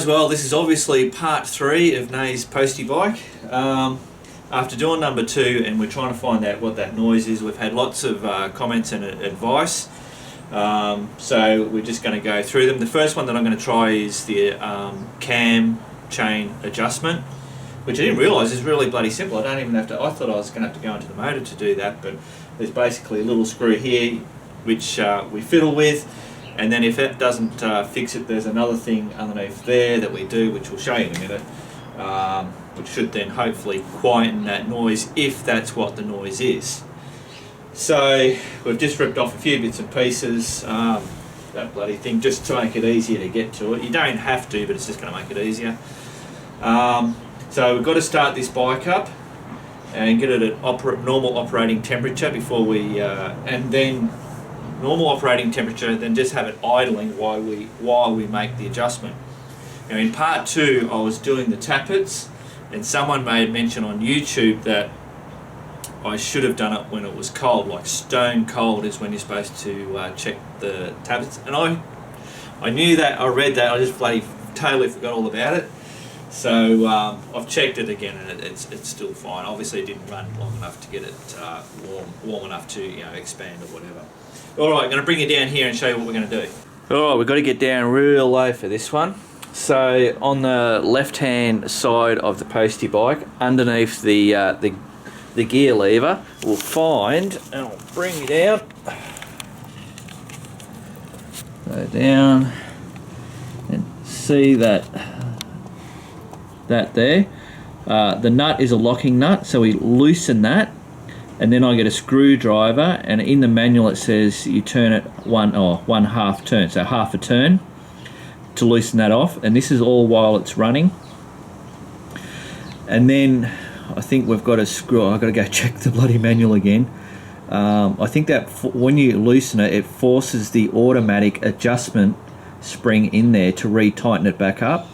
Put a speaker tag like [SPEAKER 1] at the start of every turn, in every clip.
[SPEAKER 1] guys, well this is obviously part 3 of Nay's Postie bike. After doing number 2 and we're trying to find out what that noise is, we've had lots of comments and advice, so we're just going to go through them. The first one that I'm going to try is the cam chain adjustment, which I didn't realise is really bloody simple. I don't even have to, I thought I was going to have to go into the motor to do that, but there's basically a little screw here which we fiddle with. And then if it doesn't fix it, there's another thing underneath there that we do, which we'll show you in a minute, which should then hopefully quieten that noise if that's what the noise is. So we've just ripped off a few bits and pieces, that bloody thing, just to make it easier to get to it. You don't have to, but it's just going to make it easier. So we've got to start this bike up and get it at normal operating temperature before we, and then normal operating temperature, then just have it idling while we make the adjustment. Now in part 2 I was doing the tappets, and someone made mention on YouTube that I should have done it when it was cold, like stone cold is when you're supposed to check the tappets. And I knew that, I read that, I just bloody totally forgot all about it. So I've checked it again and it's still fine. Obviously it didn't run long enough to get it warm enough to expand or whatever. Alright, I'm going to bring you down here and show you what we're going to do. Alright, we've got to get down real low for this one. So on the left hand side of the Postie bike, underneath the gear lever, we'll find, and I'll bring you down. Go down and see that there. The nut is a locking nut, so we loosen that. And then I get a screwdriver, and in the manual it says you turn it one half turn, so half a turn to loosen that off. And this is all while it's running. And then I think we've got a screw. I've got to go check the bloody manual again. I think that when you loosen it, it forces the automatic adjustment spring in there to re-tighten it back up.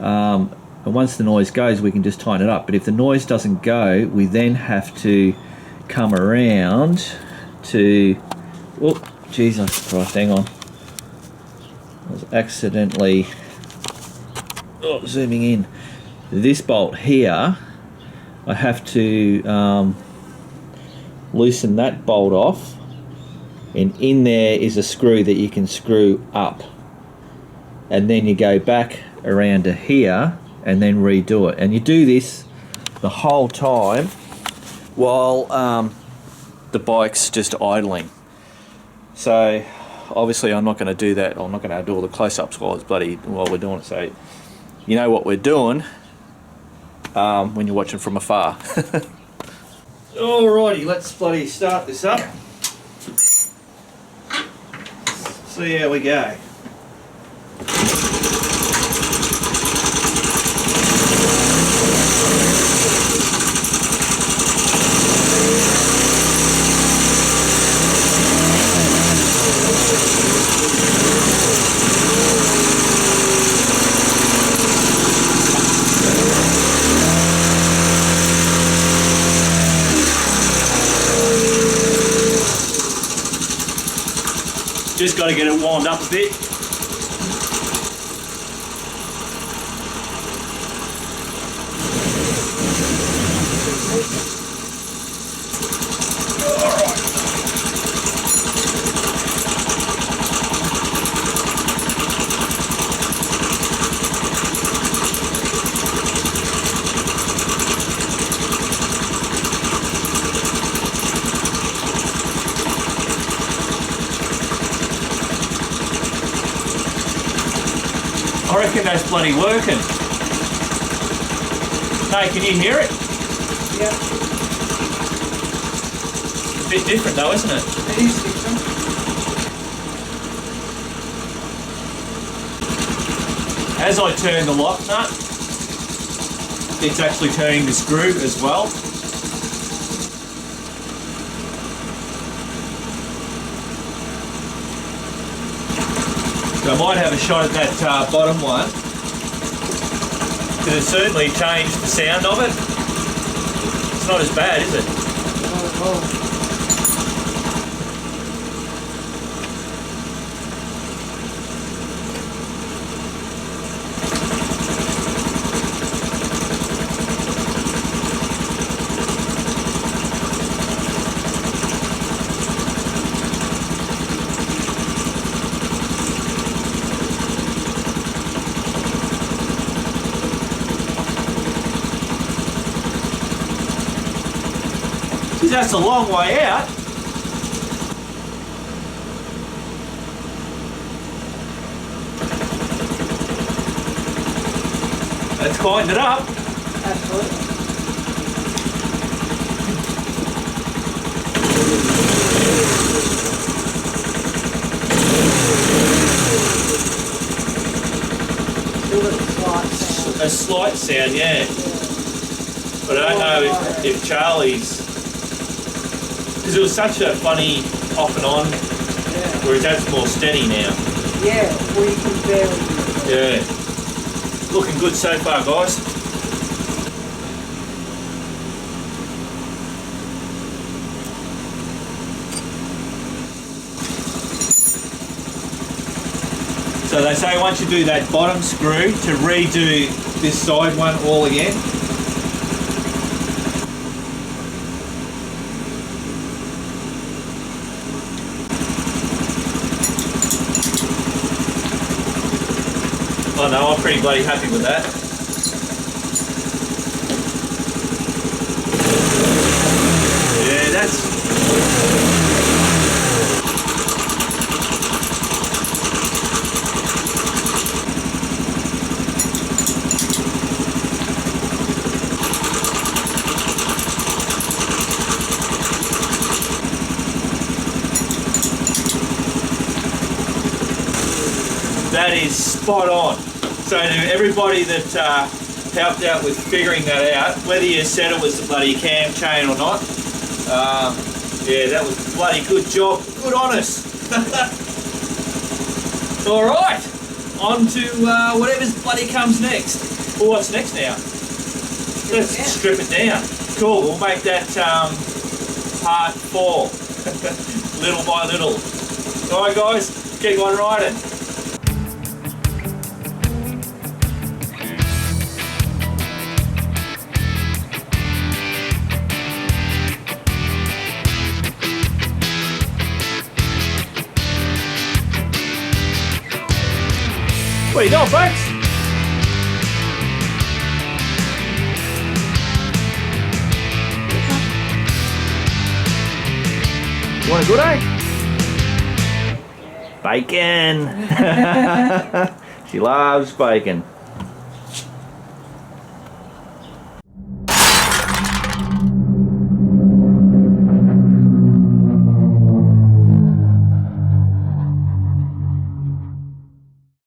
[SPEAKER 1] And once the noise goes, we can just tighten it up. But if the noise doesn't go, we then have to come around to, oh Jesus Christ, hang on, I was accidentally zooming in. This bolt here, I have to loosen that bolt off, and in there is a screw that you can screw up, and then you go back around to here and then redo it, and you do this the whole time while the bike's just idling. So obviously I'm not going to do that. I'm not going to do all the close-ups while we're doing it. So you know what we're doing when you're watching from afar. Alrighty, let's bloody start this up. See how we go. Just got to get it warmed up a bit. I reckon that's bloody working. Hey, can you hear it?
[SPEAKER 2] Yeah.
[SPEAKER 1] A bit different though, isn't it?
[SPEAKER 2] It is different.
[SPEAKER 1] As I turn the lock nut, it's actually turning the screw as well. So I might have a shot at that bottom one, because it certainly changed the sound of it. It's not as bad, is it?
[SPEAKER 2] Not at all.
[SPEAKER 1] Because that's a long way out. Let's tighten it up.
[SPEAKER 2] Absolutely. Still got a slight sound.
[SPEAKER 1] A slight sound, yeah. But I don't know if Charlie's, because it was such a funny off and on,
[SPEAKER 2] Yeah.
[SPEAKER 1] whereas that's more steady now.
[SPEAKER 2] Yeah, well you can barely hear it.
[SPEAKER 1] Yeah. Looking good so far, guys. So they say once you do that bottom screw to redo this side one all again. Oh no, I'm pretty bloody happy with that. Yeah, that's... That is spot on. So to everybody that helped out with figuring that out, whether you said it was the bloody cam chain or not, yeah, that was a bloody good job. Good on us. All right, on to whatever's bloody comes next. Well, what's next now? Let's strip it down. Cool, we'll make that part 4, little by little. All right, guys, keep on riding. What are you doing, folks? You want a good egg? Bacon! She loves bacon.